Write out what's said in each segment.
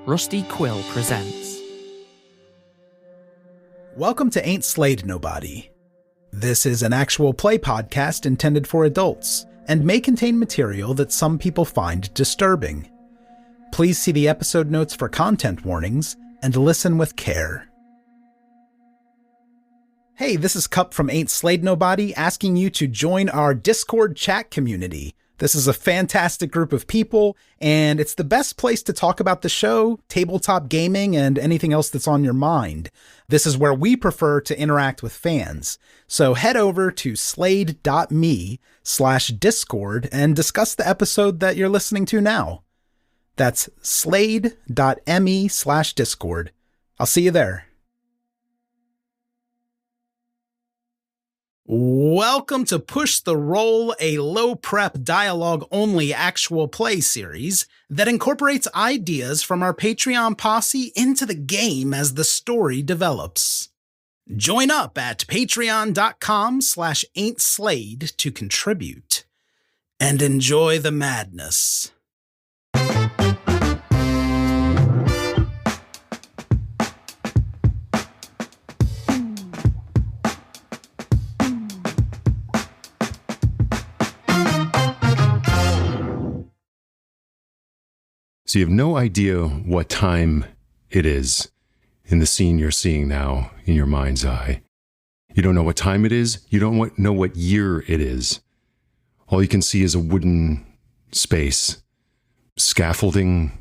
Rusty Quill presents. Welcome to Ain't Slayed Nobody. This is an actual play podcast intended for adults, and may contain material that some people find disturbing. Please see the episode notes for content warnings, and listen with care. Hey, this is Cupp from Ain't Slayed Nobody, asking you to join our Discord chat community. This is a fantastic group of people, and it's the best place to talk about the show, tabletop gaming, and anything else that's on your mind. This is where we prefer to interact with fans. So head over to slade.me/discord and discuss the episode that you're listening to now. That's slade.me/discord. I'll see you there. Welcome to Push the Roll, a low-prep, dialogue-only actual play series that incorporates ideas from our Patreon posse into the game as the story develops. Join up at patreon.com/ain'tslayed to contribute, and enjoy the madness. So you have no idea what time it is in the scene you're seeing now in your mind's eye. You don't know what time it is. You don't know what year it is. All you can see is a wooden space, scaffolding,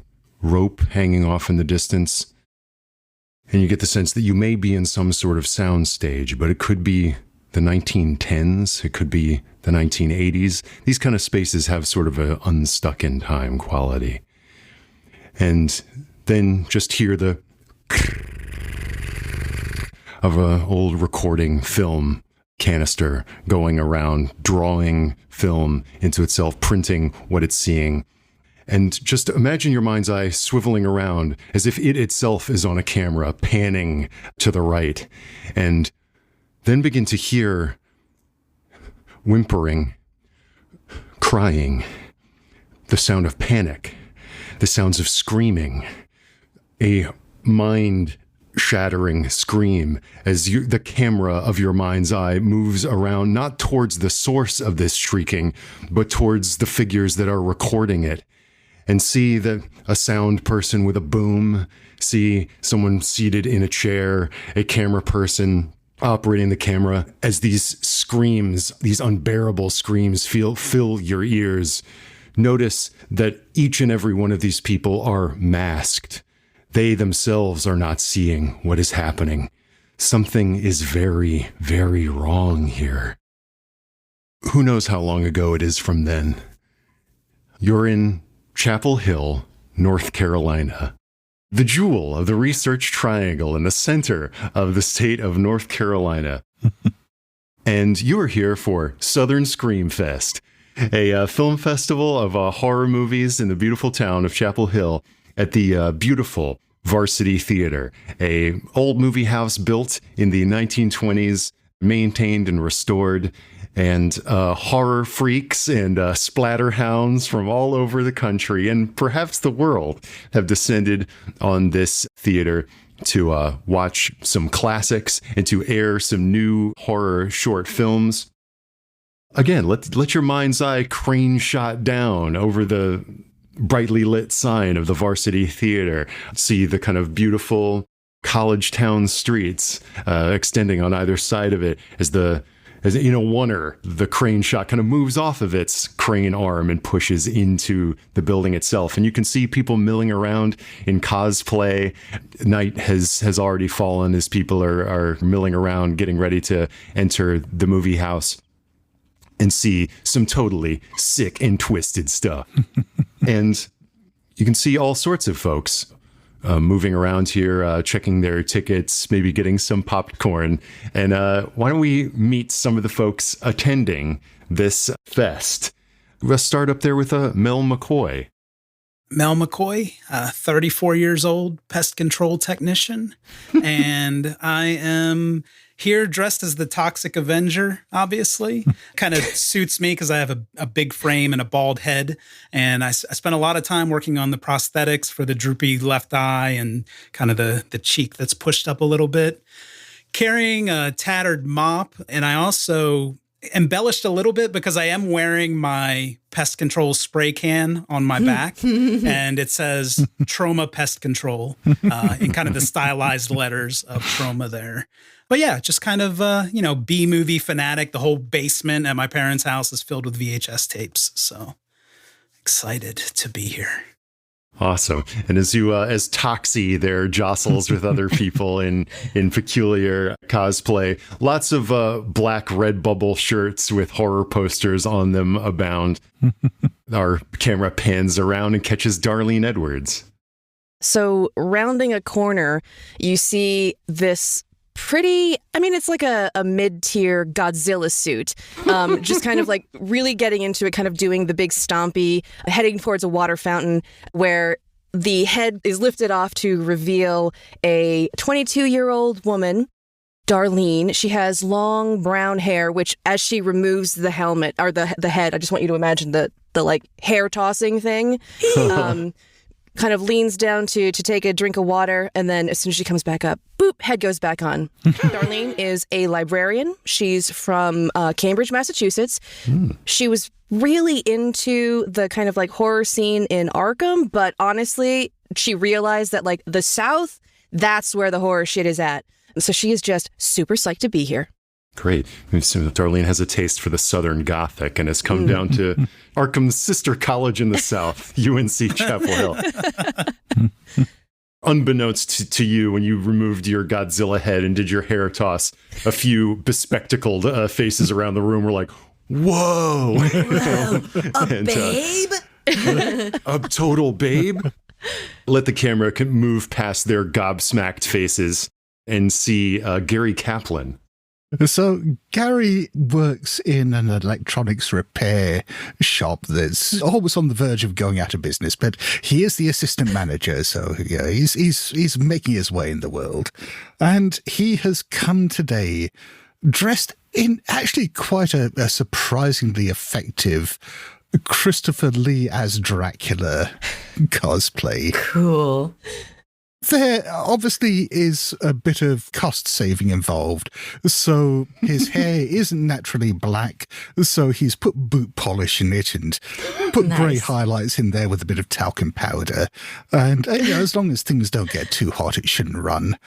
rope hanging off in the distance. And you get the sense that you may be in some sort of sound stage, but it could be the 1910s. It could be the 1980s. These kind of spaces have sort of an unstuck in time quality. And then just hear the of an old recording film canister going around, drawing film into itself, printing what it's seeing. And just imagine your mind's eye swiveling around as if it itself is on a camera, panning to the right. And then begin to hear whimpering, crying, the sound of panic, the sounds of screaming, a mind-shattering scream as the camera of your mind's eye moves around, not towards the source of this shrieking, but towards the figures that are recording it. And see a sound person with a boom, see someone seated in a chair, a camera person operating the camera, as these screams, these unbearable screams fill your ears. Notice that each and every one of these people are masked. They themselves are not seeing what is happening. Something is very, very wrong here. Who knows how long ago it is from then? You're in Chapel Hill, North Carolina, the jewel of the Research Triangle in the center of the state of North Carolina. And you are here for Southern Scream Fest, a film festival of horror movies in the beautiful town of Chapel Hill at the beautiful Varsity Theater, a old movie house built in the 1920s, maintained and restored, and horror freaks and splatterhounds from all over the country and perhaps the world have descended on this theater to watch some classics and to air some new horror short films. Again, let your mind's eye crane shot down over the brightly lit sign of the Varsity Theater. See the kind of beautiful college town streets extending on either side of it as the crane shot kind of moves off of its crane arm and pushes into the building itself. And you can see people milling around in cosplay. Night has already fallen as people are milling around, getting ready to enter the movie house and see some totally sick and twisted stuff. And you can see all sorts of folks moving around here, checking their tickets, maybe getting some popcorn. And why don't we meet some of the folks attending this fest? Let's start up there with Mel McCoy. Mel McCoy, 34 years old, pest control technician. And I am here dressed as the Toxic Avenger, obviously. Kind of suits me because I have a big frame and a bald head. And I spent a lot of time working on the prosthetics for the droopy left eye and kind of the cheek that's pushed up a little bit. Carrying a tattered mop. And I also embellished a little bit because I am wearing my pest control spray can on my back, and it says Trauma Pest Control in kind of the stylized letters of trauma there. But yeah, just kind of, B-movie fanatic. The whole basement at my parents' house is filled with VHS tapes. So excited to be here. Awesome. And as Toxie there jostles with other people in peculiar cosplay, lots of black Redbubble shirts with horror posters on them abound. Our camera pans around and catches Darlene Edwards. So rounding a corner, you see this it's like a mid-tier Godzilla suit, just kind of like really getting into it, kind of doing the big stompy, heading towards a water fountain where the head is lifted off to reveal a 22-year-old woman, Darlene. She has long brown hair, which as she removes the helmet or the head, I just want you to imagine the like hair tossing thing. Kind of leans down to take a drink of water, and then as soon as she comes back up, boop, head goes back on. Darlene is a librarian. She's from Cambridge, Massachusetts. She was really into the kind of like horror scene in Arkham, but honestly, she realized that like the South, that's where the horror shit is at. So she is just super psyched to be here. Great. So Darlene has a taste for the Southern Gothic and has come down to Arkham's sister college in the South, UNC Chapel Hill. Unbeknownst to you, when you removed your Godzilla head and did your hair toss, a few bespectacled faces around the room were like, whoa. Babe? A total babe? Let the camera move past their gobsmacked faces and see Gary Kaplan. So Gary works in an electronics repair shop that's almost on the verge of going out of business, but he is the assistant manager, so yeah, he's making his way in the world. And he has come today dressed in actually quite a surprisingly effective Christopher Lee as Dracula cosplay. Cool. There obviously is a bit of cost saving involved, so his hair isn't naturally black, so he's put boot polish in it and put grey highlights in there with a bit of talcum powder. And as long as things don't get too hot, it shouldn't run.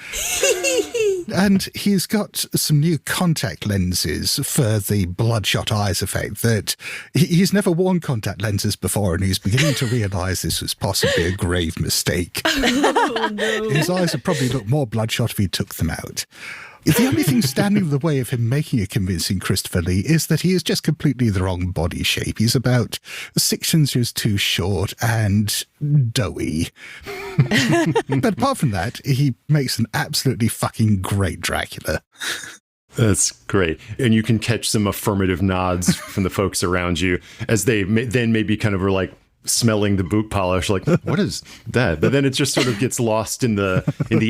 And he's got some new contact lenses for the bloodshot eyes effect that he's never worn contact lenses before, and he's beginning to realise this was possibly a grave mistake. Oh, no. His eyes would probably look more bloodshot if he took them out. The only thing standing in the way of him making a convincing Christopher Lee is that he is just completely the wrong body shape. He's about 6 inches too short and doughy. But apart from that, he makes an absolutely fucking great Dracula. That's great. And you can catch some affirmative nods from the folks around you as they then maybe kind of were like, smelling the boot polish, like, what is that? But then it just sort of gets lost in the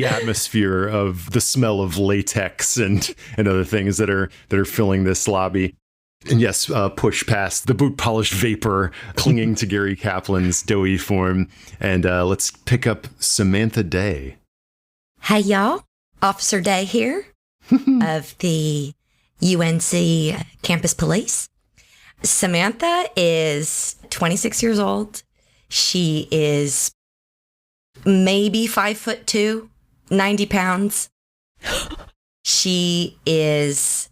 atmosphere of the smell of latex and other things that are filling this lobby. And yes, push past the boot polish vapor clinging to Gary Kaplan's doughy form. And let's pick up Samantha Day. Hey, y'all. Officer Day here of the UNC Campus Police. Samantha is 26 years old. She is maybe 5'2", 90 pounds. She is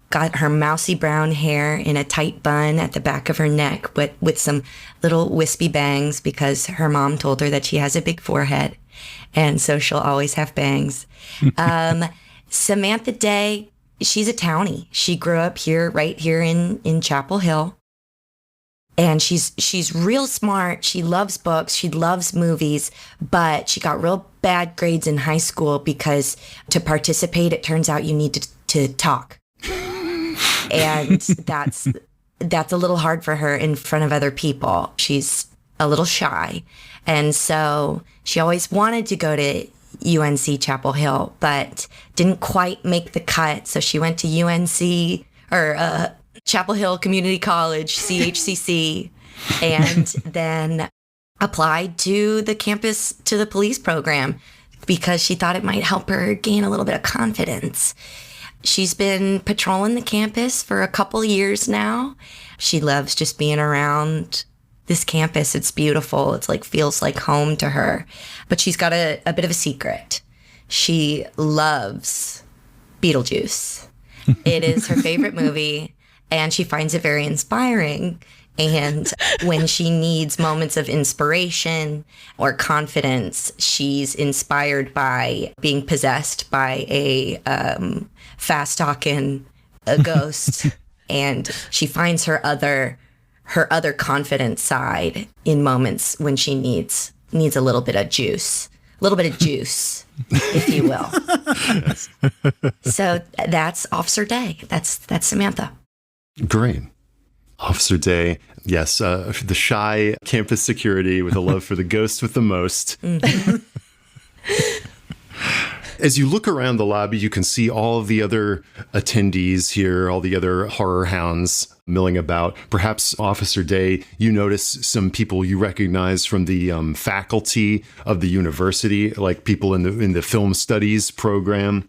got her mousy brown hair in a tight bun at the back of her neck, but with some little wispy bangs because her mom told her that she has a big forehead. And so she'll always have bangs. Samantha Day, she's a townie. She grew up here, right here in Chapel Hill. And she's real smart. She loves books. She loves movies, but she got real bad grades in high school because to participate, it turns out you need to talk. And that's a little hard for her in front of other people. She's a little shy. And so she always wanted to go to UNC Chapel Hill, but didn't quite make the cut. So she went to UNC or Chapel Hill Community College, CHCC, and then applied to the campus, to the police program, because she thought it might help her gain a little bit of confidence. She's been patrolling the campus for a couple years now. She loves just being around this campus. It's beautiful. It's like, feels like home to her. But she's got a bit of a secret. She loves Beetlejuice. It is her favorite movie, and she finds it very inspiring. And when she needs moments of inspiration or confidence, she's inspired by being possessed by a fast-talking ghost. And she finds her other confident side in moments when she needs a little bit of juice, if you will. So that's Officer Day. That's Samantha. Great. Officer Day, yes, the shy campus security with a love for the ghost with the most. Mm-hmm. As you look around the lobby, you can see all of the other attendees here, all the other horror hounds milling about. Perhaps, Officer Day, you notice some people you recognize from the faculty of the university, like people in the film studies program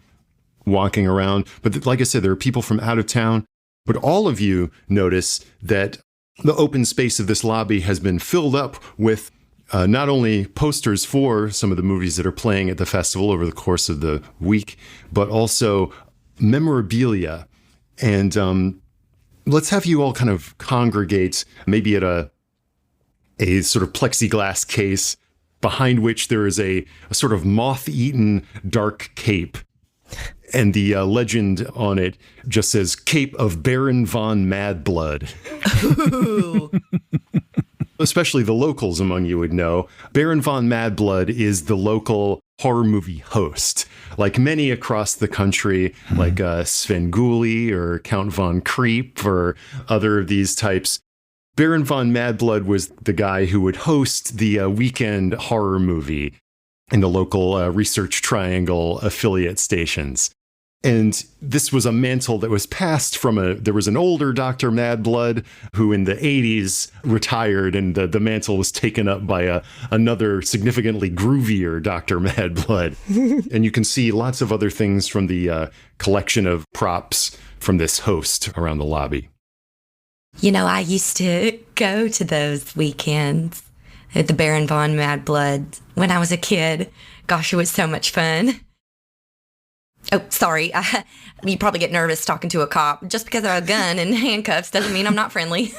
walking around. But like I said, there are people from out of town. But all of you notice that the open space of this lobby has been filled up with not only posters for some of the movies that are playing at the festival over the course of the week, but also memorabilia. And let's have you all kind of congregate maybe at a sort of plexiglass case behind which there is a sort of moth-eaten dark cape. And the legend on it just says, Cape of Baron von Madblood. Ooh. Especially the locals among you would know. Baron von Madblood is the local horror movie host. Like many across the country, like Svengoolie or Count Von Creep or other of these types, Baron von Madblood was the guy who would host the weekend horror movie in the local Research Triangle affiliate stations. And this was a mantle that was passed from there was an older Dr. Madblood who in the 80s retired, and the mantle was taken up by another significantly groovier Dr. Madblood. And you can see lots of other things from the collection of props from this host around the lobby. You know, I used to go to those weekends at the Baron von Madblood when I was a kid. Gosh, it was so much fun. Oh, sorry. You probably get nervous talking to a cop. Just because I have a gun and handcuffs doesn't mean I'm not friendly.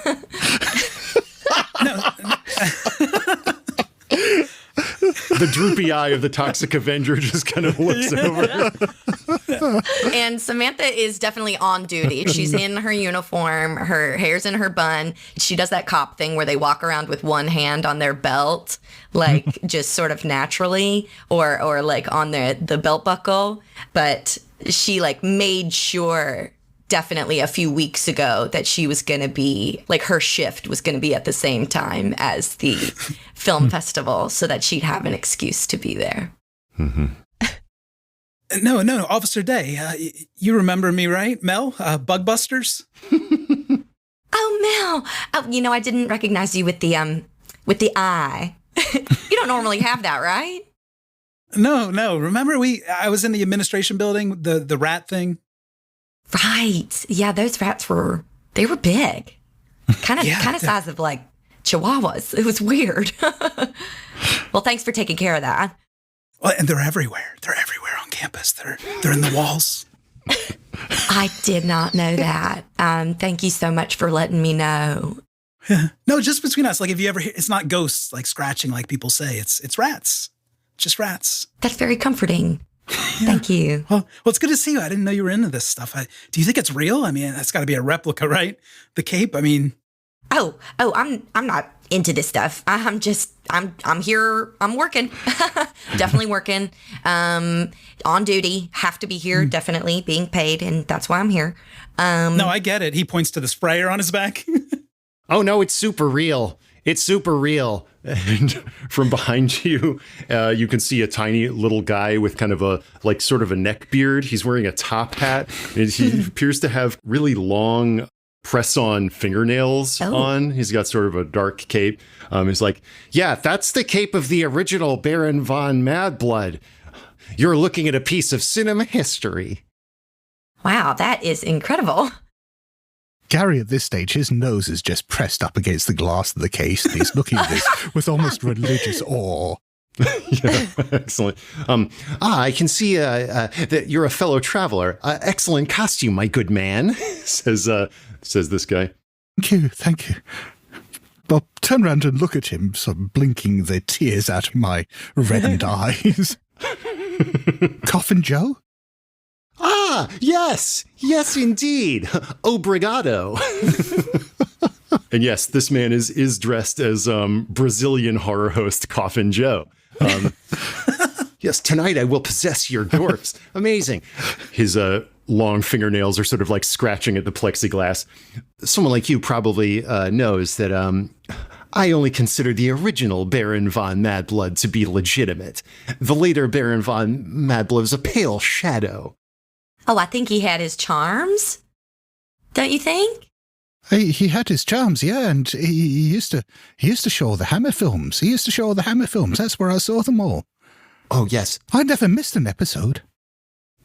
The droopy eye of the Toxic Avenger just kind of looks over. And Samantha is definitely on duty. She's in her uniform. Her hair's in her bun. She does that cop thing where they walk around with one hand on their belt, like just sort of naturally, or like on the belt buckle. But she like made sure definitely a few weeks ago that she was going to be, like her shift was going to be at the same time as the film festival so that she'd have an excuse to be there. Mm-hmm. No, Officer Day, you remember me, right? Mel, Bug Busters? Oh, Mel. Oh, you know, I didn't recognize you with the eye. You don't normally have that, right? No. Remember I was in the administration building, the rat thing? Right. Yeah, those rats were big. Kind of size of like chihuahuas. It was weird. Well, thanks for taking care of that. Well, and they're everywhere. They're everywhere on campus. They're in the walls. I did not know that. Thank you so much for letting me know. Yeah. No, just between us. Like if you ever hear, it's not ghosts like scratching like people say. It's rats. Just rats. That's very comforting. Yeah. Thank you. Well, it's good to see you. I didn't know you were into this stuff. Do you think it's real? I mean, that's got to be a replica, right? The cape. I mean, oh, I'm not into this stuff. I'm here. I'm working. Definitely working. On duty. Have to be here. Definitely being paid, and that's why I'm here. No, I get it. He points to the sprayer on his back. Oh no, it's super real. it's super real. And from behind you, you can see a tiny little guy with kind of a, like, sort of a neck beard. He's wearing a top hat, and he appears to have really long press-on fingernails on. He's got sort of a dark cape. He's like, yeah, that's the cape of the original Baron von Madblood. You're looking at a piece of cinema history. Wow, that is incredible. Gary, at this stage, his nose is just pressed up against the glass of the case, and he's looking at this with almost religious awe. Yeah, excellent. I can see that you're a fellow traveler. Excellent costume, my good man, says this guy. Thank you. I'll turn around and look at him, sort of blinking the tears out of my reddened eyes. Coffin Joe? Ah, yes, indeed. Obrigado. And yes, this man is dressed as Brazilian horror host Coffin Joe. Yes, tonight I will possess your dwarfs. Amazing. His long fingernails are sort of like scratching at the plexiglass. Someone like you probably knows that I only consider the original Baron von Madblood to be legitimate. The later Baron von Madblood is a pale shadow. Oh, I think he had his charms. Don't you think? He had his charms, yeah, and he used to show the Hammer films. That's where I saw them all. Oh, yes. I never missed an episode.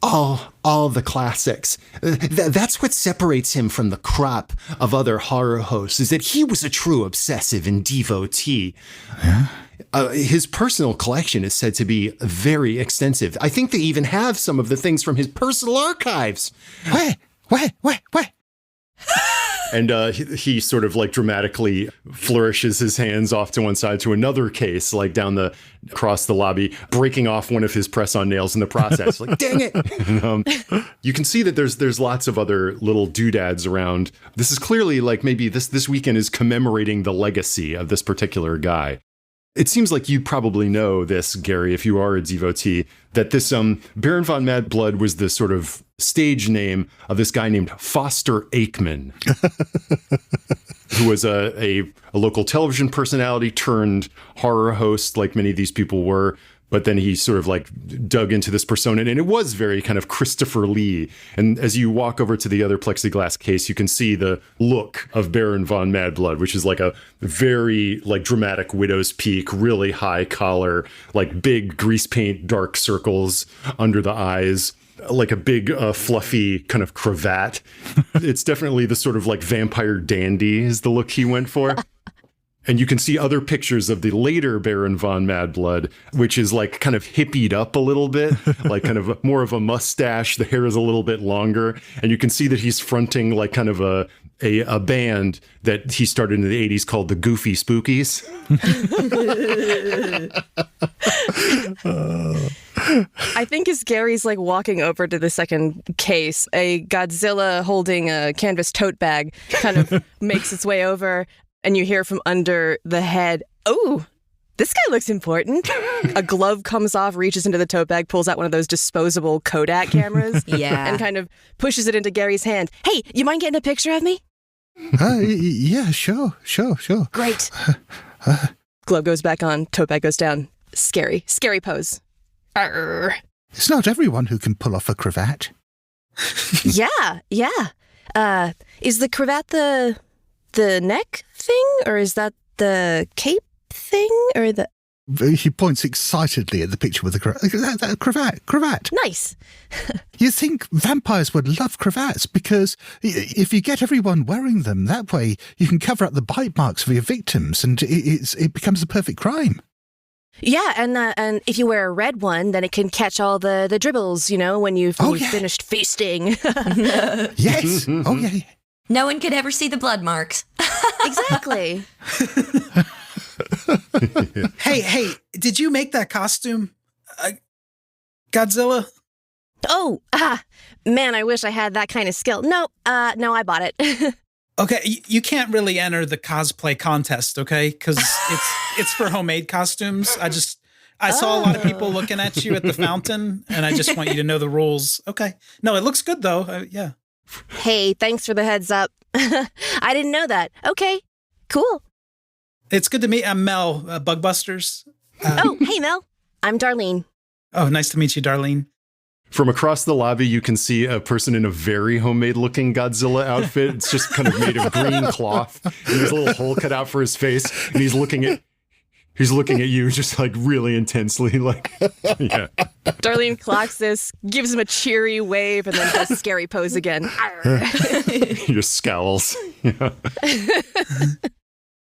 All the classics. That's what separates him from the crop of other horror hosts, is that he was a true obsessive and devotee. Yeah. His personal collection is said to be very extensive. I think they even have some of the things from his personal archives. Where? And he sort of like dramatically flourishes his hands off to one side to another case, like across the lobby, breaking off one of his press-on nails in the process. Like, dang it! You can see that there's lots of other little doodads around. This is clearly like maybe this weekend is commemorating the legacy of this particular guy. It seems like you probably know this, Gary, if you are a devotee, that this Baron von Madblood was the sort of stage name of this guy named Foster Aikman, who was a local television personality turned horror host, like many of these people were. But then he sort of like dug into this persona, and it was very kind of Christopher Lee. And as you walk over to the other plexiglass case, you can see the look of Baron von Madblood, which is like a very like dramatic widow's peak, really high collar, like big grease paint, dark circles under the eyes, like a big fluffy kind of cravat. It's definitely the sort of like vampire dandy is the look he went for. And you can see other pictures of the later Baron von Madblood, which is like kind of hippied up a little bit, like kind of more of a mustache. The hair is a little bit longer. And you can see that he's fronting like kind of a band that he started in the 80s called the Goofy Spookies. I think as Gary's like walking over to the second case, a Godzilla holding a canvas tote bag kind of makes its way over. And you hear from under the head, oh, this guy looks important. A glove comes off, reaches into the tote bag, pulls out one of those disposable Kodak cameras. Yeah. And kind of pushes it into Gary's hand. Hey, you mind getting a picture of me? Yeah, sure. Great. Glove goes back on, tote bag goes down. Scary pose. Arr. It's not everyone who can pull off a cravat. Yeah. Is the cravat the neck thing, or is that the cape thing, or the... He points excitedly at the picture with the cravat. Nice. You think vampires would love cravats because if you get everyone wearing them, that way you can cover up the bite marks for your victims, and it becomes a perfect crime. Yeah, and if you wear a red one, then it can catch all the dribbles, when you've finished feasting. Yes. Oh, yeah. No one could ever see the blood marks. Exactly. Hey, did you make that costume? Godzilla? Oh, man, I wish I had that kind of skill. No, I bought it. Okay, you can't really enter the cosplay contest, okay? Because it's for homemade costumes. I saw a lot of people looking at you at the fountain, and I just want you to know the rules. Okay. No, it looks good, though. Yeah. Hey, thanks for the heads up. I didn't know that. Okay, cool. It's good to meet. I'm Mel, Bugbusters. Oh, hey, Mel. I'm Darlene. Oh, nice to meet you, Darlene. From across the lobby, you can see a person in a very homemade-looking Godzilla outfit. It's just kind of made of green cloth, and there's a little hole cut out for his face, and he's looking at you just like really intensely, like, yeah. Darlene clocks this, gives him a cheery wave, and then does scary pose again. He just scowls. Yeah.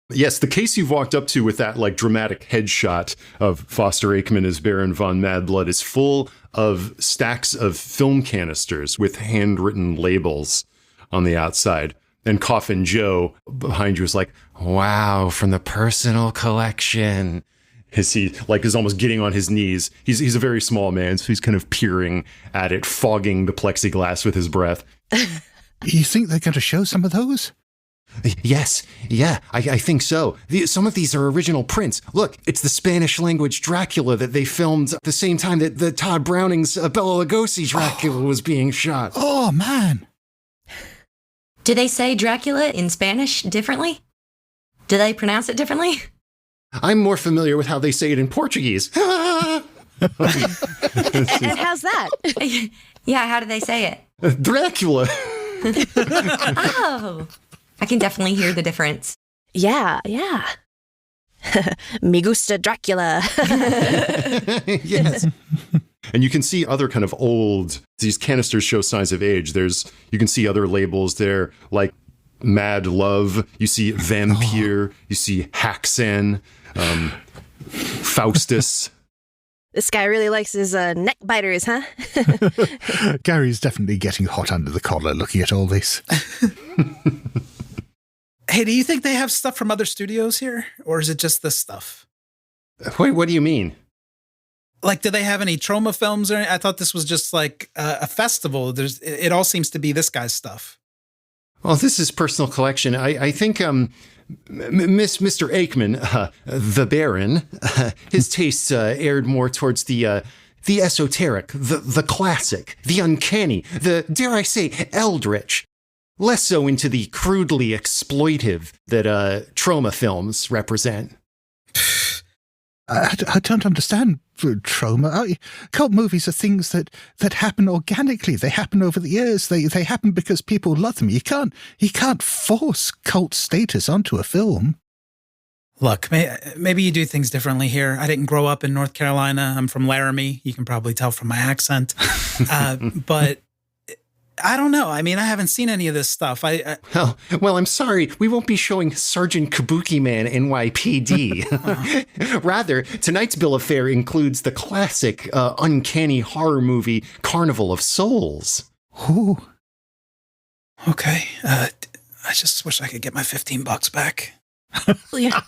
Yes, the case you've walked up to with that like dramatic headshot of Foster Aikman as Baron von Madblood is full of stacks of film canisters with handwritten labels on the outside. And Coffin Joe behind you is like, wow, from the personal collection. As he like is almost getting on his knees. He's a very small man, so he's kind of peering at it, fogging the plexiglass with his breath. You think they're going to show some of those? Yes, yeah, I think so. Some of these are original prints. Look, it's the Spanish language Dracula that they filmed at the same time that the Todd Browning's Bela Lugosi Dracula was being shot. Oh, man. Do they say Dracula in Spanish differently? Do they pronounce it differently? I'm more familiar with how they say it in Portuguese. And how's that? Yeah, how do they say it? Dracula. Oh, I can definitely hear the difference. Yeah. Me gusta Dracula. Yes. And you can see other kind of these canisters show signs of age. You can see other labels there, like Mad Love. You see Vampire. You see Haxan, Faustus. This guy really likes his neck biters, huh? Gary's definitely getting hot under the collar looking at all this. Hey, do you think they have stuff from other studios here? Or is it just this stuff? Wait, what do you mean? Like, do they have any trauma films? Or I thought this was just like a festival. It all seems to be this guy's stuff. Well, this is personal collection. I think Mr. Aikman, the Baron, his tastes erred more towards the esoteric, the classic, the uncanny, the, dare I say, eldritch. Less so into the crudely exploitive that trauma films represent. I don't understand trauma. Cult movies are things that happen organically. They happen over the years. They happen because people love them. You can't force cult status onto a film. Look, maybe you do things differently here. I didn't grow up in North Carolina. I'm from Laramie. You can probably tell from my accent. But I don't know. I mean, I haven't seen any of this stuff. Well, I'm sorry. We won't be showing Sergeant Kabuki Man NYPD. Rather, tonight's bill of fare includes the classic uncanny horror movie Carnival of Souls. Ooh. Okay. I just wish I could get my $15 back. Yeah.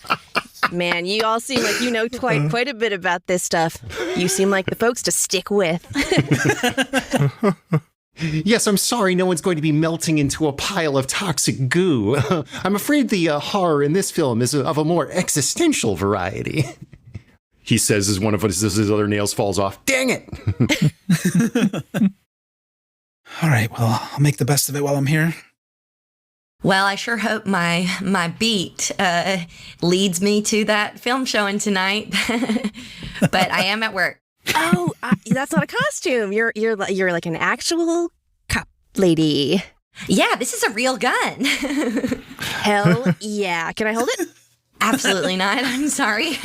Man, you all seem like you know quite a bit about this stuff. You seem like the folks to stick with. Yes, I'm sorry no one's going to be melting into a pile of toxic goo. I'm afraid the horror in this film is of a more existential variety. He says as one of his other nails falls off. Dang it! All right, well, I'll make the best of it while I'm here. Well, I sure hope my beat leads me to that film showing tonight. But I am at work. Oh, that's not a costume. You're like an actual cop lady. Yeah, this is a real gun. Hell yeah. Can I hold it? Absolutely not. I'm sorry.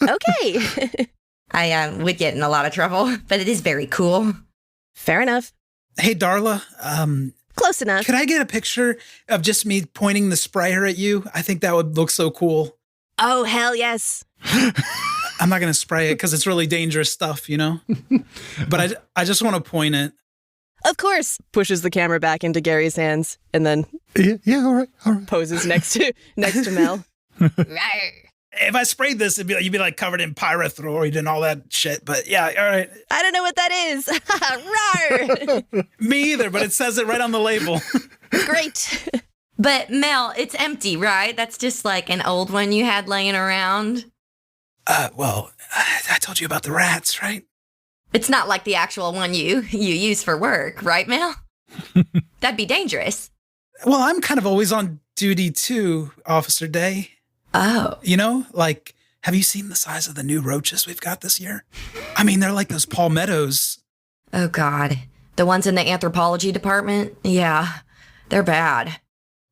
Okay. I would get in a lot of trouble, but it is very cool. Fair enough. Hey, Darla. Close enough. Could I get a picture of just me pointing the sprayer at you? I think that would look so cool. Oh, hell yes. I'm not going to spray it because it's really dangerous stuff, you know? But I just want to point it. Of course. Pushes the camera back into Gary's hands and then Yeah, all right. poses next to Mel. If I sprayed this, you'd be like covered in pyrethroid and all that shit. But yeah, all right. I don't know what that is. Rawr. Me either, but it says it right on the label. Great. But Mel, it's empty, right? That's just like an old one you had laying around. Well, I told you about the rats, right? It's not like the actual one you use for work, right, Mel? That'd be dangerous. Well, I'm kind of always on duty too, Officer Day. Oh. You know, like, have you seen the size of the new roaches we've got this year? I mean, they're like those palmettos. Oh, God. The ones in the anthropology department? Yeah, they're bad.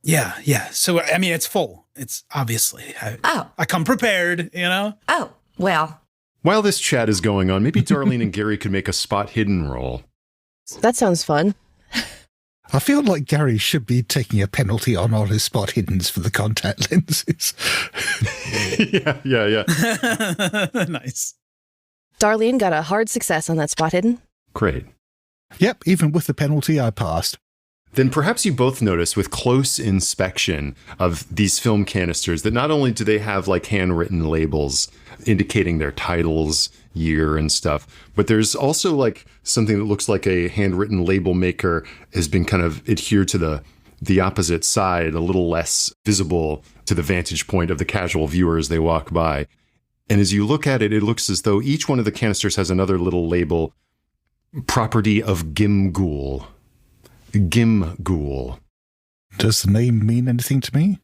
Yeah. So, I mean, it's full. It's obviously, I come prepared, you know? Oh, well. While this chat is going on, maybe Darlene and Gary could make a spot hidden roll. That sounds fun. I feel like Gary should be taking a penalty on all his spot hiddens for the contact lenses. Yeah. Nice. Darlene got a hard success on that spot hidden. Great. Yep, even with the penalty, I passed. Then perhaps you both notice with close inspection of these film canisters that not only do they have like handwritten labels indicating their titles, year and stuff, but there's also like something that looks like a handwritten label maker has been kind of adhered to the opposite side, a little less visible to the vantage point of the casual viewer as they walk by. And as you look at it, it looks as though each one of the canisters has another little label, property of Gimghoul. Gimghoul. Does the name mean anything to me?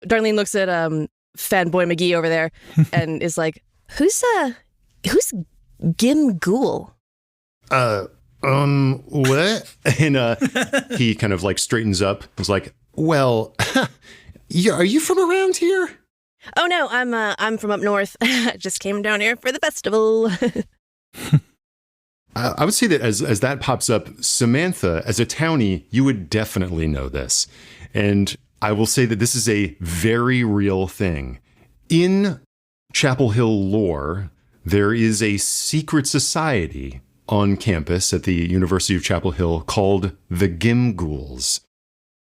Darlene looks at fanboy McGee over there and is like, who's Gimghoul? What? And he kind of like straightens up. Was like, well, are you from around here? Oh no, I'm from up north. Just came down here for the festival. I would say that as that pops up, Samantha, as a townie, you would definitely know this. And I will say that this is a very real thing. In Chapel Hill lore, there is a secret society on campus at the University of Chapel Hill called the Gimghouls.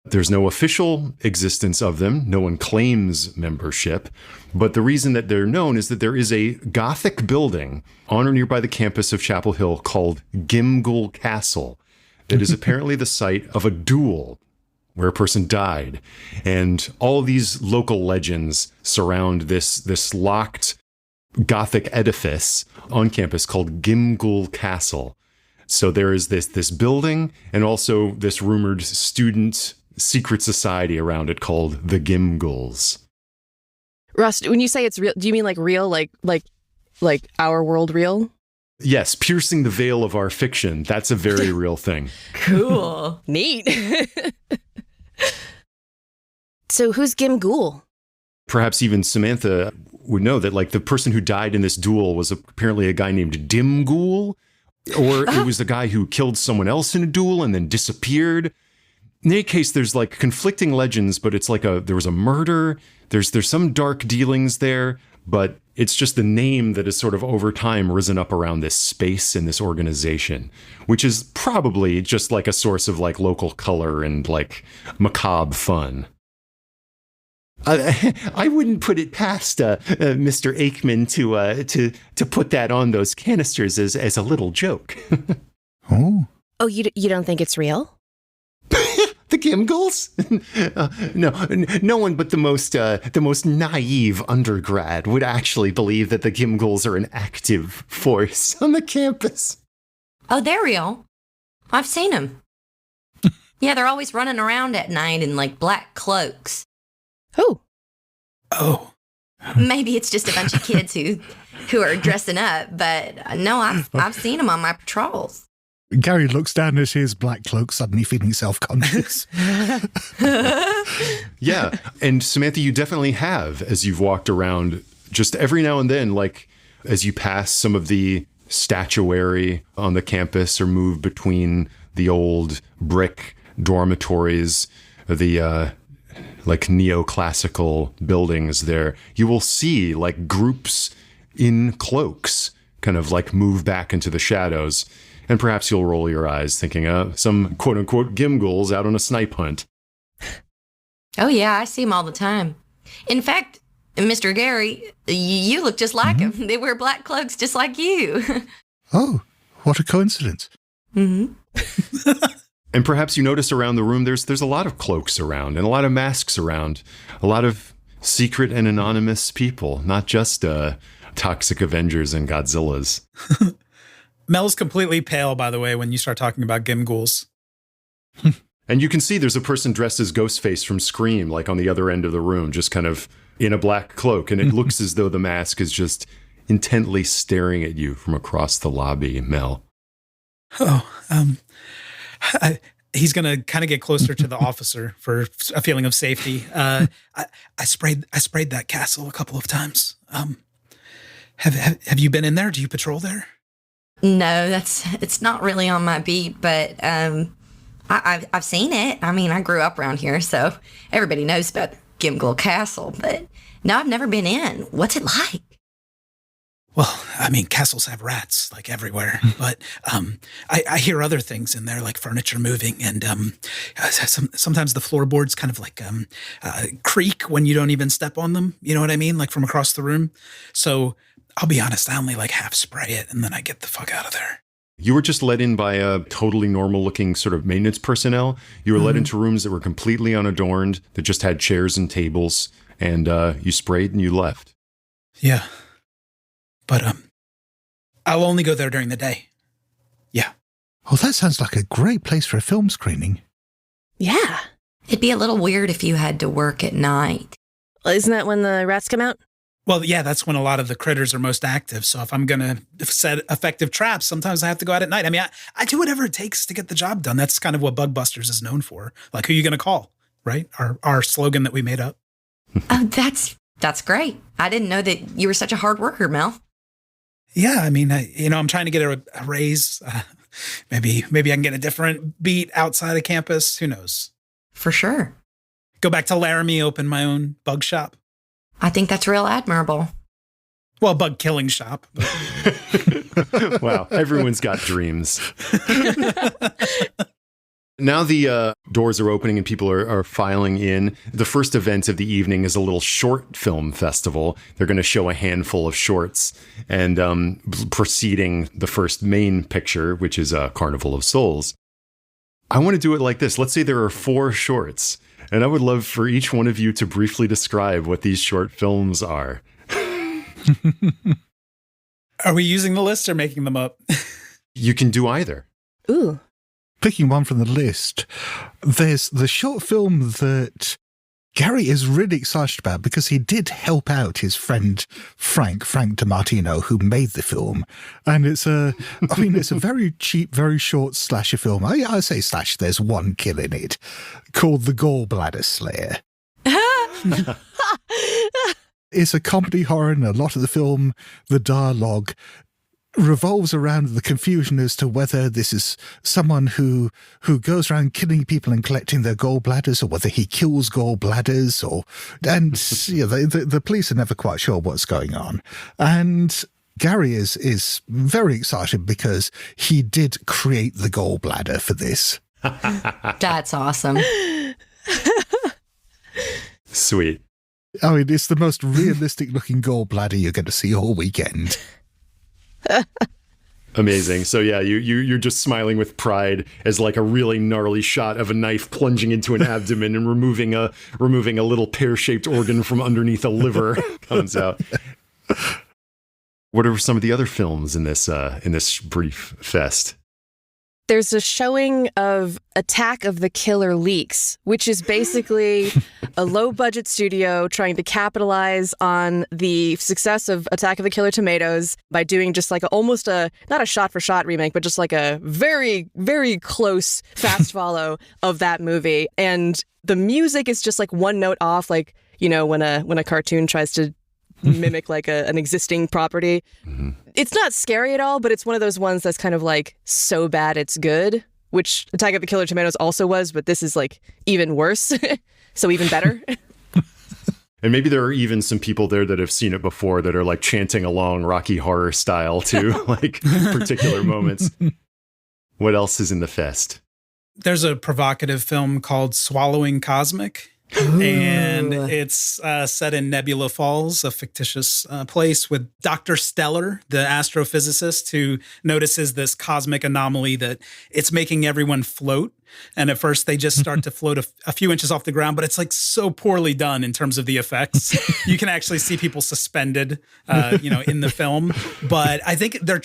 There's no official existence of them. No one claims membership. But the reason that they're known is that there is a Gothic building on or nearby the campus of Chapel Hill called Gimghoul Castle that is apparently the site of a duel where a person died. And all of these local legends surround this locked Gothic edifice on campus called Gimghoul Castle. So there is this building and also this rumored student secret society around it called the Gimghouls. Russ, when you say it's real, do you mean like real, like our world real? Yes, piercing the veil of our fiction. That's a very real thing. Cool. Neat. So who's Gimghoul? Perhaps even Samantha would know that like the person who died in this duel was apparently a guy named Dimghoul, or it was the guy who killed someone else in a duel and then disappeared. In any case, there's like conflicting legends, but it's like there was a murder. There's some dark dealings there, but it's just the name that has sort of over time risen up around this space and this organization, which is probably just like a source of like local color and like macabre fun. I wouldn't put it past Mr. Aikman to put that on those canisters as a little joke. Oh, you don't think it's real? The Gimghouls? No one but the most naive undergrad would actually believe that the Gimghouls are an active force on the campus. Oh, they're real. I've seen them. Yeah, they're always running around at night in like black cloaks. Who? Oh. Maybe it's just a bunch of kids who are dressing up, but no, I've seen them on my patrols. Gary looks down at his black cloak, suddenly feeling self-conscious. Yeah, and Samantha, you definitely have, as you've walked around, just every now and then, like as you pass some of the statuary on the campus or move between the old brick dormitories, the like neoclassical buildings there, you will see like groups in cloaks kind of like move back into the shadows. And perhaps you'll roll your eyes thinking, some quote-unquote Gimghouls out on a snipe hunt. Oh, yeah, I see them all the time. In fact, Mr. Gary, you look just like them. They wear black cloaks just like you. Oh, what a coincidence. Mm-hmm. And perhaps you notice around the room there's a lot of cloaks around and a lot of masks around, a lot of secret and anonymous people, not just toxic Avengers and Godzillas. Mel's completely pale, by the way, when you start talking about Gimghouls. And you can see there's a person dressed as Ghostface from Scream, like on the other end of the room, just kind of in a black cloak, and it looks as though the mask is just intently staring at you from across the lobby, Mel. Oh, he's going to kind of get closer to the officer for a feeling of safety. I sprayed that castle a couple of times. Have you been in there? Do you patrol there? No, it's not really on my beat, but I've seen it. I mean, I grew up around here, so everybody knows about Gimgle Castle, but no, I've never been in. What's it like? Well, I mean, castles have rats, like, everywhere, but I hear other things in there, like furniture moving, and sometimes the floorboards kind of like creak when you don't even step on them, you know what I mean, like from across the room. So I'll be honest, I only like half spray it, and then I get the fuck out of there. You were just let in by a totally normal-looking sort of maintenance personnel. You were let into rooms that were completely unadorned, that just had chairs and tables, and you sprayed and you left. Yeah. But I'll only go there during the day. Yeah. Oh, that sounds like a great place for a film screening. Yeah. It'd be a little weird if you had to work at night. Isn't that when the rats come out? Well, yeah, that's when a lot of the critters are most active. So if I'm going to set effective traps, sometimes I have to go out at night. I mean, I do whatever it takes to get the job done. That's kind of what Bug Busters is known for. Like, who are you going to call, right? Our slogan that we made up. Oh, that's great. I didn't know that you were such a hard worker, Mel. Yeah, I mean, I'm trying to get a raise. Maybe I can get a different beat outside of campus. Who knows? For sure. Go back to Laramie, open my own bug shop. I think that's real admirable. Well, bug killing shop. Wow, everyone's got dreams. Now the doors are opening and people are filing in. The first event of the evening is a little short film festival. They're going to show a handful of shorts, and preceding the first main picture, which is Carnival of Souls. I want to do it like this. Let's say there are 4 shorts, and I would love for each one of you to briefly describe what these short films are. Are we using the list or making them up? You can do either. Ooh. Picking one from the list, there's the short film that Gary is really excited about because he did help out his friend Frank DiMartino, who made the film. And it's a very cheap, very short slasher film. I say slash, there's one kill in it, called The Gallbladder Slayer. It's a comedy horror, and a lot of the film, the dialogue, revolves around the confusion as to whether this is someone who goes around killing people and collecting their gallbladders, or whether he kills gallbladders, and the police are never quite sure what's going on. And Gary is very excited because he did create the gallbladder for this. That's awesome. Sweet. I mean, it's the most realistic looking gallbladder you're going to see all weekend. Amazing. So yeah, you're just smiling with pride as like a really gnarly shot of a knife plunging into an abdomen and removing a little pear-shaped organ from underneath a liver comes out. What are some of the other films in this brief fest? There's a showing of Attack of the Killer Leaks, which is basically a low-budget studio trying to capitalize on the success of Attack of the Killer Tomatoes by doing just like not a shot-for-shot remake, but just like a very, very close fast follow of that movie. And the music is just like one note off, like, when a cartoon tries to mimic like an existing property. Mm-hmm. It's not scary at all, but it's one of those ones that's kind of like so bad it's good, which Attack of the Killer Tomatoes also was, but this is like even worse, so even better. And maybe there are even some people there that have seen it before that are like chanting along Rocky Horror style to like particular moments. What else is in the fest? There's a provocative film called Swallowing Cosmic. And it's set in Nebula Falls, a fictitious place, with Dr. Stellar, the astrophysicist, who notices this cosmic anomaly that it's making everyone float. And at first they just start to float a few inches off the ground, but it's like so poorly done in terms of the effects. You can actually see people suspended, in the film. But I think they're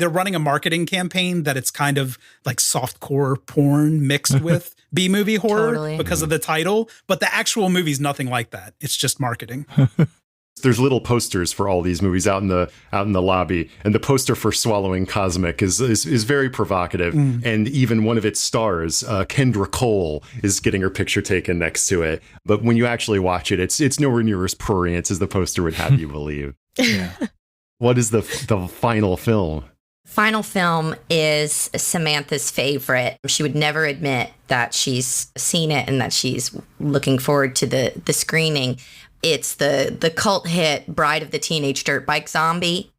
running a marketing campaign that it's kind of like softcore porn mixed with B-movie horror because of the title. But the actual movie's nothing like that. It's just marketing. There's little posters for all these movies out in the lobby, and the poster for Swallowing Cosmic is very provocative. And even one of its stars, Kendra Cole, is getting her picture taken next to it. But when you actually watch it, it's nowhere near as prurient as the poster would have you believe. Yeah. What is the final film? Final film is Samantha's favorite. She would never admit that she's seen it and that she's looking forward to the screening. It's the cult hit Bride of the Teenage Dirtbike Zombie.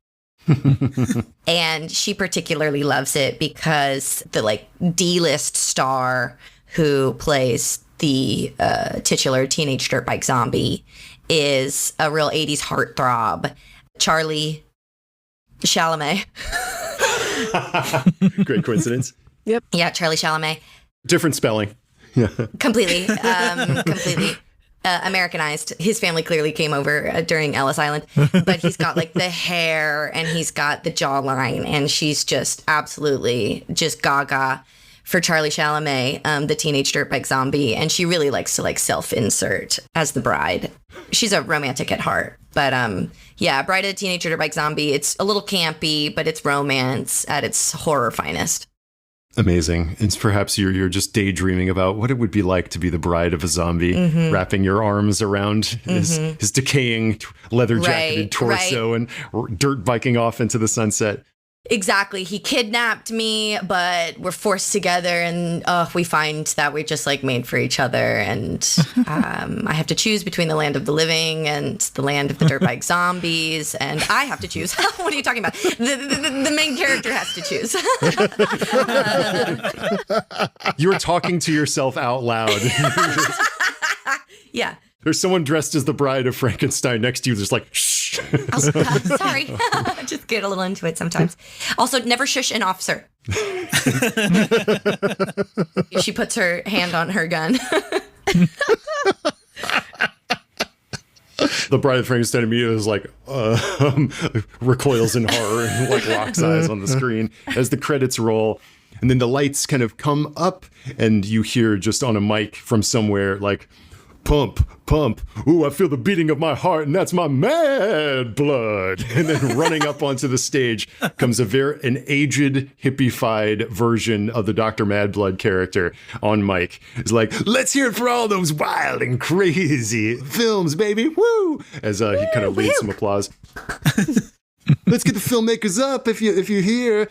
And she particularly loves it because the D-list star who plays the titular Teenage Dirtbike Zombie is a real 80s heartthrob, Charlie Chalamet. Great coincidence. Yep. Yeah, Charlie Chalamet. Different spelling. Yeah. Completely. Americanized. His family clearly came over during Ellis Island, but he's got the hair and he's got the jawline, and she's just absolutely just gaga for Charlie Chalamet, the teenage dirtbike zombie, and she really likes to self-insert as the bride. She's a romantic at heart, but Bride of the Teenage Dirtbike Zombie. It's a little campy, but it's romance at its horror finest. Amazing. It's perhaps you're just daydreaming about what it would be like to be the bride of a zombie, wrapping your arms around his decaying leather-jacketed torso and dirt biking off into the sunset. Exactly. He kidnapped me, but we're forced together, and we find that we're just made for each other. And I have to choose between the land of the living and the land of the dirtbike zombies, and I have to choose. What are you talking about? The main character has to choose. You were talking to yourself out loud. Yeah. There's someone dressed as the bride of Frankenstein next to you, just shh. Sorry. Just get a little into it sometimes. Also, never shush an officer. She puts her hand on her gun. The bride of Frankenstein immediately is recoils in horror and locks eyes on the screen as the credits roll. And then the lights kind of come up and you hear just on a mic from somewhere pump, pump. Ooh, I feel the beating of my heart, and that's my mad blood. And then running up onto the stage comes an aged, hippified version of the Dr. Mad Blood character on mic. It's let's hear it for all those wild and crazy films, baby. Woo! As he kind of leads some applause. Let's get the filmmakers up if you're here.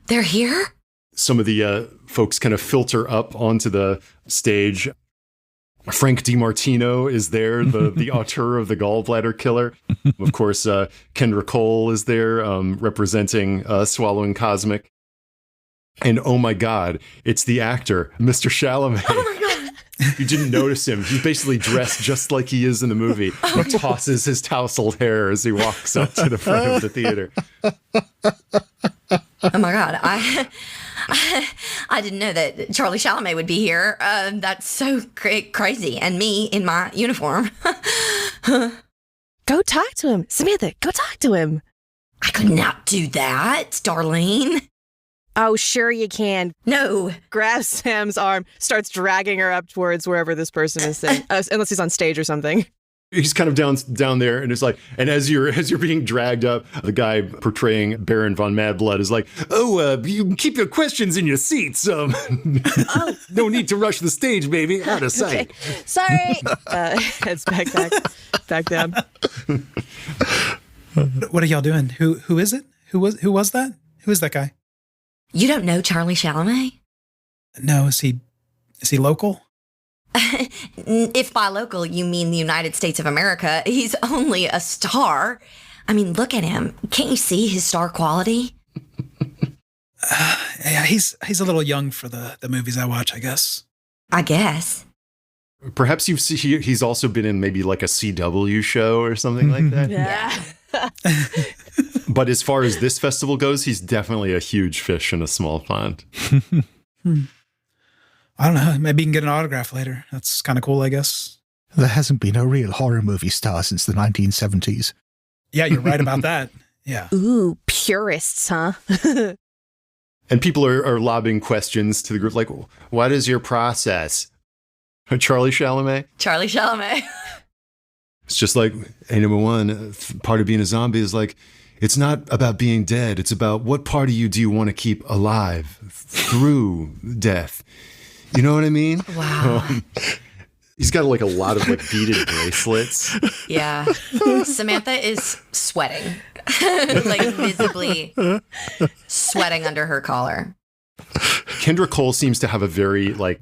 They're here? Some of the folks kind of filter up onto the stage. Frank DiMartino is there, the auteur of The Gallbladder Killer. Of course, Kendra Cole is there, representing Swallowing Cosmic. And oh my God, it's the actor, Mr. Chalamet. Oh my God. You didn't notice him. He's basically dressed just like he is in the movie. He tosses his tousled hair as he walks up to the front of the theater. Oh my God. I didn't know that Charlie Chalamet would be here. That's so crazy. And me in my uniform. Go talk to him. Samantha, go talk to him. I could not do that, Darlene. Oh, sure you can. No. Grabs Sam's arm, starts dragging her up towards wherever this person is sitting. Unless he's on stage or something. He's kind of down there, and it's and as you're being dragged up, the guy portraying Baron von Madblood is you keep your questions in your seats. No need to rush the stage, baby. Out of sight. Okay. Sorry. Heads back down. What are y'all doing? Who is it? Who was that? Who is that guy? You don't know Charlie Chalamet? No, is he local? If by local you mean the United States of America, he's only a star. I mean, look at him. Can't you see his star quality? Yeah, he's a little young for the movies I watch, I guess. I guess. Perhaps he's also been in maybe a CW show or something like that. Yeah. But as far as this festival goes, he's definitely a huge fish in a small pond. I don't know. Maybe you can get an autograph later. That's kind of cool, I guess. There hasn't been a real horror movie star since the 1970s. Yeah, you're right about that. Yeah. Ooh, purists, huh? And people are lobbing questions to the group like, what is your process? Charlie Chalamet? Charlie Chalamet. It's just like, hey, number one, part of being a zombie is like, it's not about being dead. It's about what part of you do you want to keep alive through death. You know what I mean? Wow. He's got like a lot of like beaded bracelets. Yeah. Samantha is sweating, like visibly sweating under her collar. Kendra Cole seems to have a very like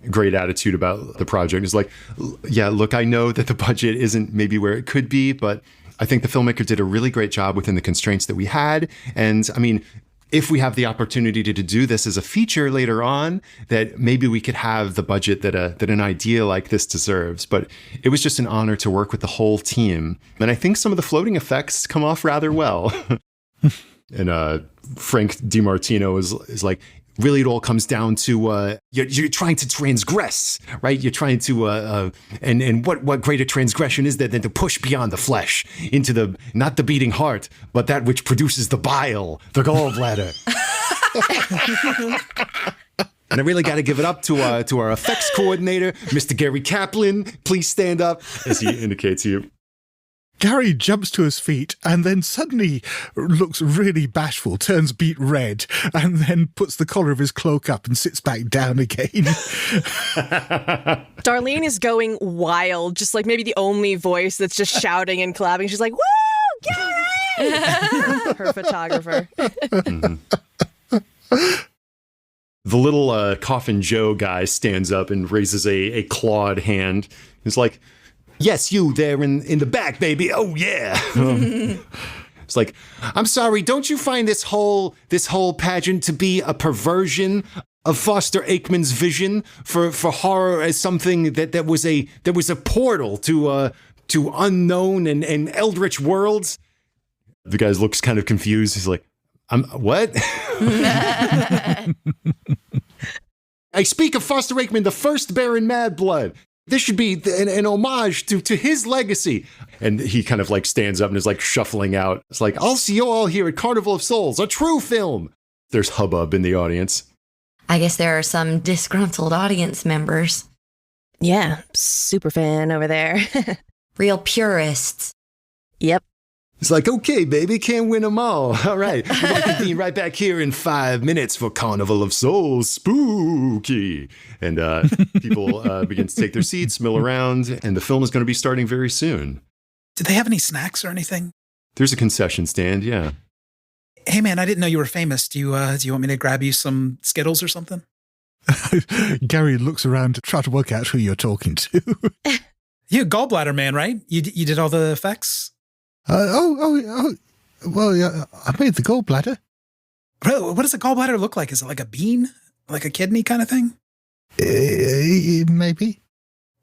great attitude about the project. It's like, yeah, look, I know that the budget isn't maybe where it could be, but I think the filmmaker did a really great job within the constraints that we had. And I mean, if we have the opportunity to do this as a feature later on, that maybe we could have the budget that an idea like this deserves. But it was just an honor to work with the whole team. And I think some of the floating effects come off rather well. And Frank DiMartino is like, really, it all comes down to you're trying to transgress, right? You're trying to and what greater transgression is there than to push beyond the flesh into the not the beating heart, but that which produces the bile, the gallbladder. And I really got to give it up to our effects coordinator, Mr. Gary Kaplan. Please stand up as he indicates you. Gary jumps to his feet and then suddenly looks really bashful, turns beet red, and then puts the collar of his cloak up and sits back down again. Darlene is going wild, just like maybe the only voice that's just shouting and clapping. She's like, woo, Gary! Her photographer. Mm-hmm. The little Coffin Joe guy stands up and raises a clawed hand. He's like, yes, you there in the back, baby. Oh, yeah. It's like, I'm sorry, don't you find this whole pageant to be a perversion of Foster Aikman's vision for horror as something that was a portal to unknown and eldritch worlds? The guy looks kind of confused. He's like, what? I speak of Foster Aikman, the first Baron Madblood. This should be an homage to his legacy. And he kind of like stands up and is like shuffling out. It's like, I'll see you all here at Carnival of Souls, a true film. There's hubbub in the audience. I guess there are some disgruntled audience members. Yeah, super fan over there. Real purists. Yep. It's like, okay, baby, can't win them all. All right, we're going to convene right back here in 5 minutes for Carnival of Souls. Spooky. And people begin to take their seats, mill around, and the film is going to be starting very soon. Did they have any snacks or anything? There's a concession stand, yeah. Hey, man, I didn't know you were famous. Do you want me to grab you some Skittles or something? Gary looks around to try to work out who you're talking to. You Gallbladder Man, right? You did all the effects? Well, yeah, I made the gallbladder. What does a gallbladder look like? Is it like a bean? Like a kidney kind of thing? Maybe.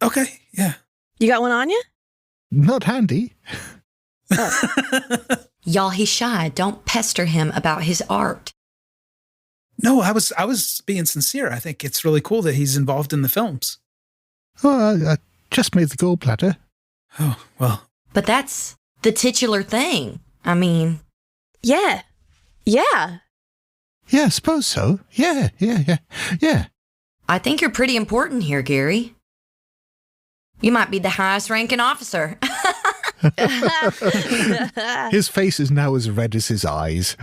Okay, yeah. You got one on you? Not handy. Y'all, he's shy. Don't pester him about his art. No, I was being sincere. I think it's really cool that he's involved in the films. Oh, I just made the gallbladder. Oh, well. But that's the titular thing. I mean. Yeah. Yeah. Yeah, I suppose so. Yeah. I think you're pretty important here, Gary. You might be the highest ranking officer. His face is now as red as his eyes.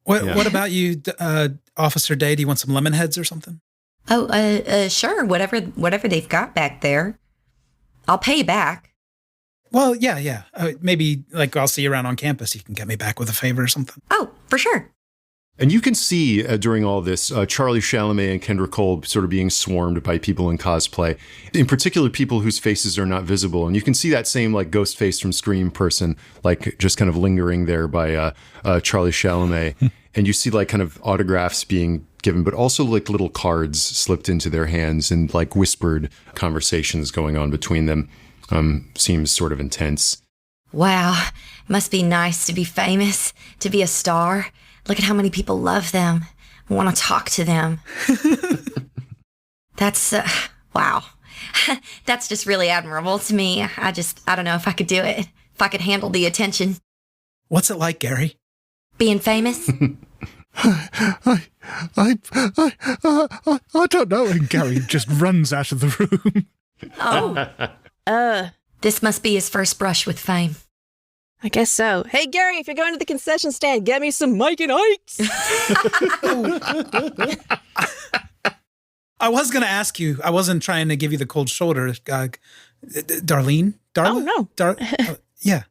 What about you, Officer Day? Do you want some lemon heads or something? Oh, sure. Whatever they've got back there. I'll pay you back. Well, yeah. Maybe like I'll see you around on campus. You can get me back with a favor or something. Oh, for sure. And you can see during all this, Charlie Chalamet and Kendra Cole sort of being swarmed by people in cosplay, in particular people whose faces are not visible. And you can see that same like ghost face from Scream person, like just kind of lingering there by Charlie Chalamet. And you see like kind of autographs being given, but also like little cards slipped into their hands and like whispered conversations going on between them. Seems sort of intense. Wow. Must be nice to be famous, to be a star. Look at how many people love them, want to talk to them. That's, wow. That's just really admirable to me. I don't know if I could do it, if I could handle the attention. What's it like, Gary? Being famous? I don't know. And Gary just runs out of the room. Oh. This must be his first brush with fame. I guess so. Hey, Gary, if you're going to the concession stand, get me some Mike and Ike's. I was going to ask you. I wasn't trying to give you the cold shoulder. Darlene? Oh, no. Yeah.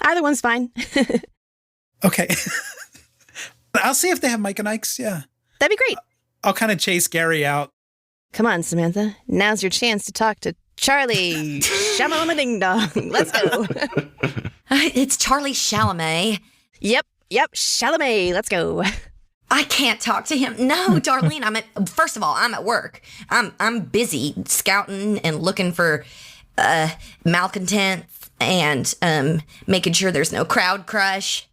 Either one's fine. Okay. I'll see if they have Mike and Ike's. Yeah. That'd be great. I'll kind of chase Gary out. Come on, Samantha. Now's your chance to talk to Charlie. Shamalama ding dong. Let's go. It's Charlie Chalamet. Yep. Chalamet. Let's go. I can't talk to him. No, Darlene, first of all, I'm at work. I'm busy scouting and looking for malcontents and making sure there's no crowd crush.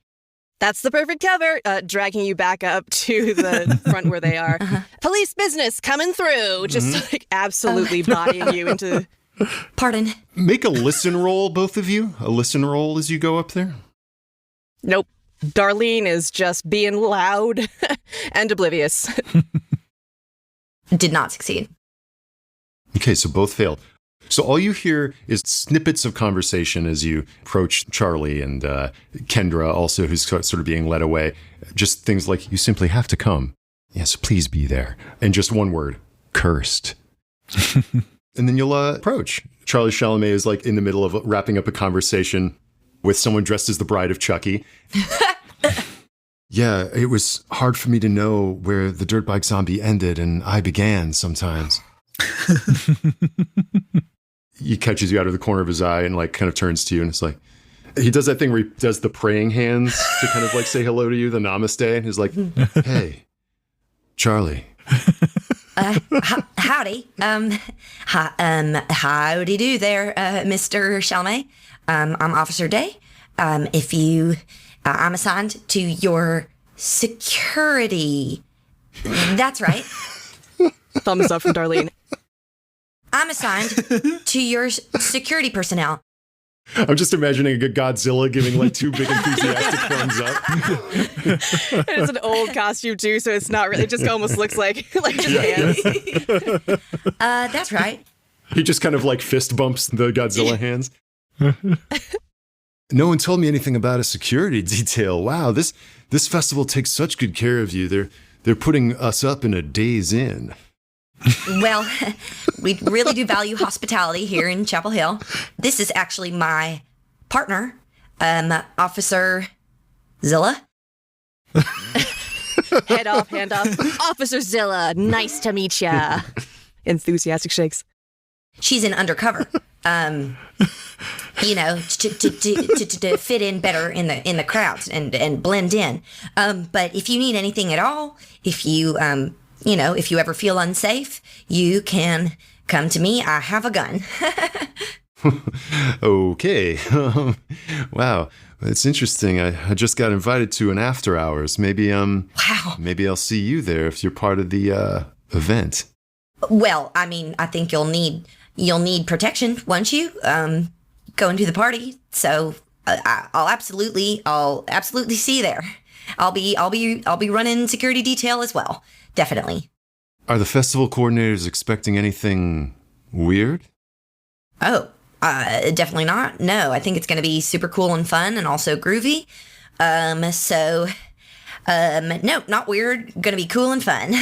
That's the perfect cover. Dragging you back up to the front where they are. Police business coming through. Just like absolutely bodying you into... Pardon? Make a listen roll, both of you. A listen roll as you go up there. Nope. Darlene is just being loud and oblivious. Did not succeed. Okay, so both failed. So all you hear is snippets of conversation as you approach Charlie and Kendra also, who's sort of being led away. Just things like, you simply have to come. Yes, please be there. And just one word, cursed. And then you'll approach. Charlie Chalamet is like in the middle of wrapping up a conversation with someone dressed as the bride of Chucky. Yeah, it was hard for me to know where the dirt bike zombie ended and I began sometimes. He catches you out of the corner of his eye and like kind of turns to you and it's like, he does that thing where he does the praying hands to kind of like say hello to you, the namaste. And he's like, hey, Charlie. Howdy. Howdy do there, Mr. Chalamet. I'm Officer Day. I'm assigned to your security. That's right. Thumbs up from Darlene. I'm assigned to your security personnel. I'm just imagining a Godzilla giving like two big enthusiastic thumbs up. And it's an old costume too, so it's not really, it just almost looks like just hands. That's right. He just kind of like fist bumps the Godzilla hands. No one told me anything about a security detail. Wow, this festival takes such good care of you. They're putting us up in a Days Inn. Well, we really do value hospitality here in Chapel Hill. This is actually my partner, Officer Zilla. Head off, hand off. Officer Zilla, nice to meet ya. Enthusiastic shakes. She's in undercover. You know, to fit in better in the crowds and blend in. But if you need anything at all, if you if you ever feel unsafe, you can come to me. I have a gun. Okay. Wow. It's interesting. I just got invited to an after hours. Maybe Wow. Maybe I'll see you there if you're part of the event. Well, I mean, I think you'll need protection, won't you? Going to the party. So I'll absolutely see you there. I'll be running security detail as well. Definitely. Are the festival coordinators expecting anything weird? Oh, definitely not. No, I think it's going to be super cool and fun and also groovy. No, not weird. Going to be cool and fun.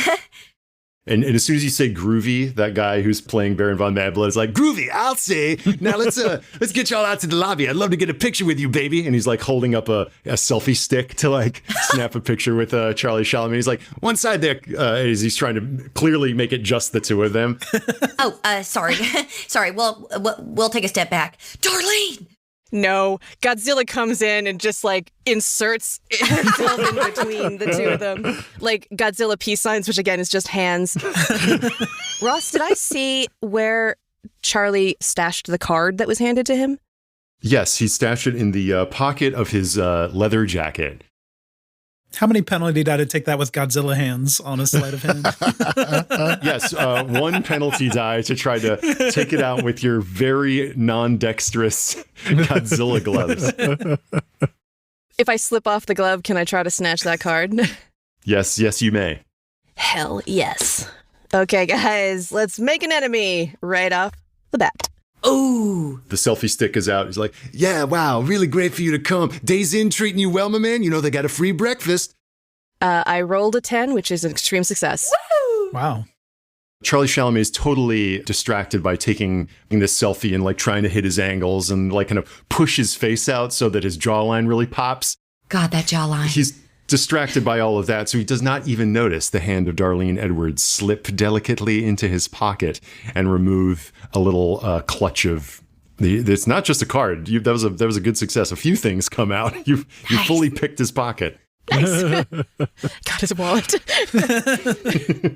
And as soon as you say groovy, that guy who's playing Baron von Madblood is like, groovy, I'll say. Now let's get y'all out to the lobby. I'd love to get a picture with you, baby. And he's like holding up a selfie stick to like snap a picture with Charlie Chalamet. He's like, one side there, as he's trying to clearly make it just the two of them. Oh, sorry. Sorry. We'll take a step back. Darlene! No, Godzilla comes in and just like inserts himself in between the two of them. Like Godzilla peace signs, which again is just hands. Ross, did I see where Charlie stashed the card that was handed to him? Yes, he stashed it in the pocket of his leather jacket. How many penalty die to take that with Godzilla hands on a sleight of hand? Yes, one penalty die to try to take it out with your very non-dexterous Godzilla gloves. If I slip off the glove, can I try to snatch that card? Yes, you may. Hell yes. Okay, guys, let's make an enemy right off the bat. Ooh. The selfie stick is out. He's like, yeah, wow, really great for you to come. Days in treating you well, my man. You know they got a free breakfast. I rolled a 10, which is an extreme success. Woo! Wow. Charlie Chalamet is totally distracted by taking this selfie and like trying to hit his angles and like kind of push his face out so that his jawline really pops. God, that jawline. He's distracted by all of that, so he does not even notice the hand of Darlene Edwards slip delicately into his pocket and remove a little clutch of it's not just a card. That was a good success. A few things come out. You fully picked his pocket. Nice. Got his wallet.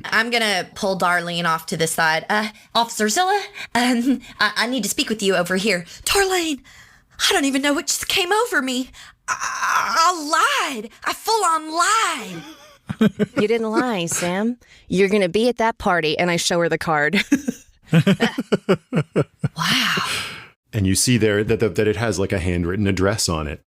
I'm going to pull Darlene off to the side. Officer Zilla, I need to speak with you over here. Darlene, I don't even know what just came over me. I lied. I full on lied. You didn't lie, Sam. You're going to be at that party. And I show her the card. Wow. And you see there that it has like a handwritten address on it.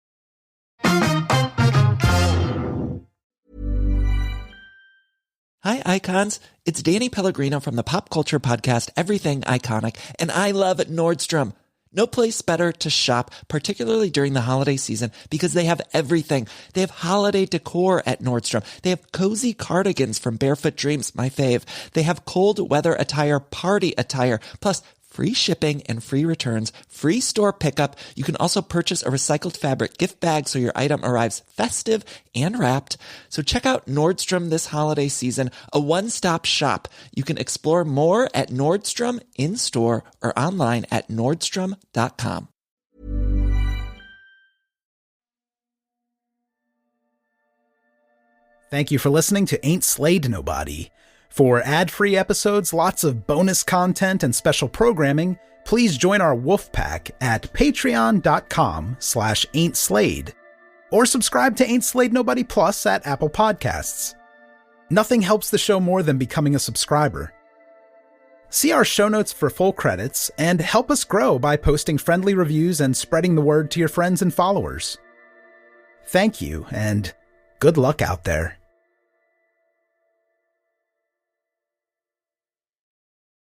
Hi, Icons. It's Danny Pellegrino from the pop culture podcast Everything Iconic, and I love Nordstrom. No place better to shop, particularly during the holiday season, because they have everything. They have holiday decor at Nordstrom. They have cozy cardigans from Barefoot Dreams, my fave. They have cold weather attire, party attire, plus free shipping and free returns, free store pickup. You can also purchase a recycled fabric gift bag so your item arrives festive and wrapped. So check out Nordstrom this holiday season, a one-stop shop. You can explore more at Nordstrom in-store or online at Nordstrom.com. Thank you for listening to Ain't Slayed Nobody. For ad-free episodes, lots of bonus content, and special programming, please join our wolf pack at patreon.com/ain'tslayed or subscribe to Ain't Slayed Nobody Plus at Apple Podcasts. Nothing helps the show more than becoming a subscriber. See our show notes for full credits and help us grow by posting friendly reviews and spreading the word to your friends and followers. Thank you, and good luck out there.